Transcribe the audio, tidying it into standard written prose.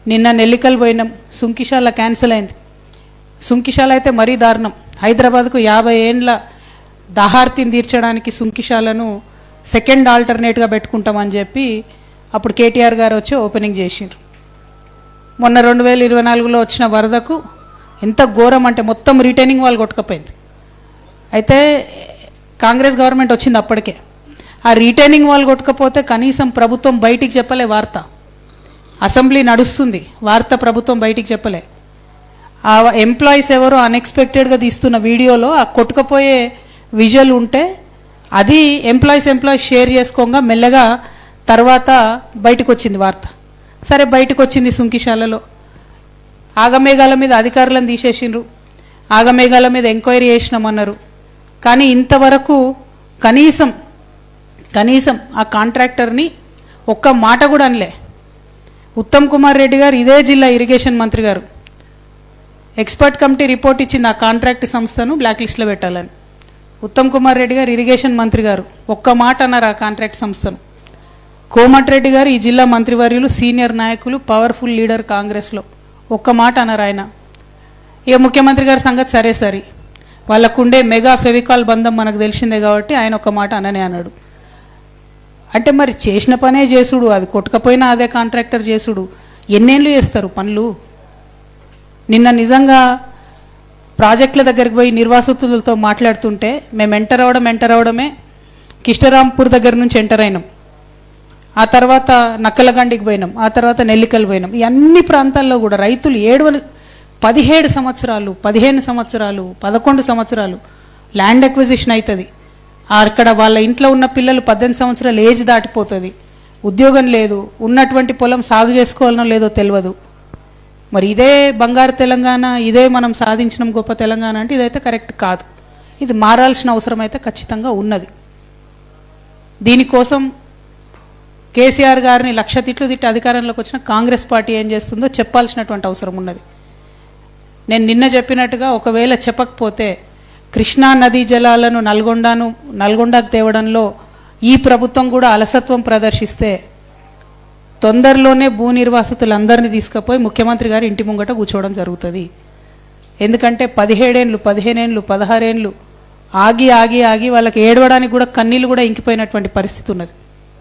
నిన్న నెల్లికల్ పోయినాం, సుంకిశాల క్యాన్సిల్ అయింది. సుంకిశాల అయితే మరీ దారుణం. హైదరాబాద్కు 50 ఏండ్ల దాహార్తిని తీర్చడానికి సుంకిశాలను సెకండ్ ఆల్టర్నేట్గా పెట్టుకుంటామని చెప్పి అప్పుడు కేటీఆర్ గారు వచ్చి ఓపెనింగ్ చేసిండ్రు. మొన్న 2024లో వచ్చిన వరదకు ఎంత ఘోరం అంటే మొత్తం రిటైనింగ్ వాళ్ళు కొట్టుకపోయింది. అయితే కాంగ్రెస్ గవర్నమెంట్ వచ్చింది అప్పటికే. ఆ రిటైనింగ్ వాళ్ళు కొట్టుకపోతే కనీసం ప్రభుత్వం బయటికి చెప్పలే వార్త. అసెంబ్లీ నడుస్తుంది, వార్త ప్రభుత్వం బయటికి చెప్పలే. ఆ ఎంప్లాయీస్ ఎవరో అన్ఎక్స్పెక్టెడ్గా తీస్తున్న వీడియోలో ఆ కొట్టుకపోయే విజువల్ ఉంటే అది ఎంప్లాయీస్ షేర్ చేసుకోగా మెల్లగా తర్వాత బయటకు వచ్చింది వార్త. సరే బయటకు వచ్చింది సుంకిశాలలో. ఆగమేఘాల మీద అధికారులను తీసేసిండ్రు, ఆగమేఘాల మీద ఎంక్వైరీ చేసినామన్నారు. కానీ ఇంతవరకు కనీసం ఆ కాంట్రాక్టర్ని ఒక్క మాట కూడా అనలే. ఉత్తమ్ కుమార్ రెడ్డి గారు, ఇదే జిల్లా ఇరిగేషన్ మంత్రి గారు, ఎక్స్పర్ట్ కమిటీ రిపోర్ట్ ఇచ్చింది ఆ కాంట్రాక్ట్ సంస్థను బ్లాక్ లిస్ట్లో పెట్టాలని. ఉత్తమ్ కుమార్ రెడ్డి గారు, ఇరిగేషన్ మంత్రి గారు, ఒక్క మాట అన్నారు ఆ కాంట్రాక్ట్ సంస్థను. కోమటిరెడ్డి గారు, ఈ జిల్లా మంత్రివర్యులు, సీనియర్ నాయకులు, పవర్ఫుల్ లీడర్ కాంగ్రెస్లో, ఒక్క మాట అన్నారు ఆయన. ఇక ముఖ్యమంత్రి గారి సంగతి సరే, వాళ్ళకుండే మెగా ఫెవికాల్ బంధం మనకు తెలిసిందే కాబట్టి ఆయన ఒక మాట అననే అన్నాడు. అంటే మరి చేసిన పనే చేసుడు, అది కొట్టకపోయినా అదే కాంట్రాక్టర్ చేసుడు, ఎన్నేళ్ళు చేస్తారు పనులు? నిన్న నిజంగా ప్రాజెక్టుల దగ్గరికి పోయి నిర్వాసితులతో మాట్లాడుతుంటే మేము ఎంటర్ అవడమే కిష్టరాంపూర్ దగ్గర నుంచి ఎంటర్ అయినాం, ఆ తర్వాత నక్కలగండికి పోయినాం, ఆ తర్వాత నెల్లికల్ పోయినాం. ఈ అన్ని ప్రాంతాల్లో కూడా రైతులు 17 సంవత్సరాలు, 15 సంవత్సరాలు, 11 సంవత్సరాలు ల్యాండ్ ఎక్విజిషన్ అవుతుంది. అక్కడ వాళ్ళ ఇంట్లో ఉన్న పిల్లలు 18 సంవత్సరాలు ఏజ్ దాటిపోతుంది, ఉద్యోగం లేదు, ఉన్నటువంటి పొలం సాగు చేసుకోవాలనో లేదో తెలియదు. మరి ఇదే బంగారు తెలంగాణ, ఇదే మనం సాధించిన గొప్ప తెలంగాణ అంటే ఇదైతే కరెక్ట్ కాదు. ఇది మారాల్సిన అవసరం అయితే ఖచ్చితంగా ఉన్నది. దీనికోసం కేసీఆర్ గారిని 1,00,000 తిట్లు తిట్టి అధికారంలోకి వచ్చిన కాంగ్రెస్ పార్టీ ఏం చేస్తుందో చెప్పాల్సినటువంటి అవసరం ఉన్నది. నేను నిన్న చెప్పినట్టుగా ఒకవేళ చెప్పకపోతే కృష్ణా నదీ జలాలను నల్గొండకు తేవడంలో ఈ ప్రభుత్వం కూడా అలసత్వం ప్రదర్శిస్తే తొందరలోనే భూ నిర్వాసితులందరినీ తీసుకుపోయి ముఖ్యమంత్రి గారు ఇంటి ముంగట కూర్చోవడం జరుగుతుంది. ఎందుకంటే 17 ఏళ్ళు, 15 ఏళ్ళు, 16 ఏళ్ళు ఆగి వాళ్ళకి ఏడవడానికి కూడా కన్నీళ్ళు కూడా ఇంకిపోయినటువంటి పరిస్థితి ఉన్నది.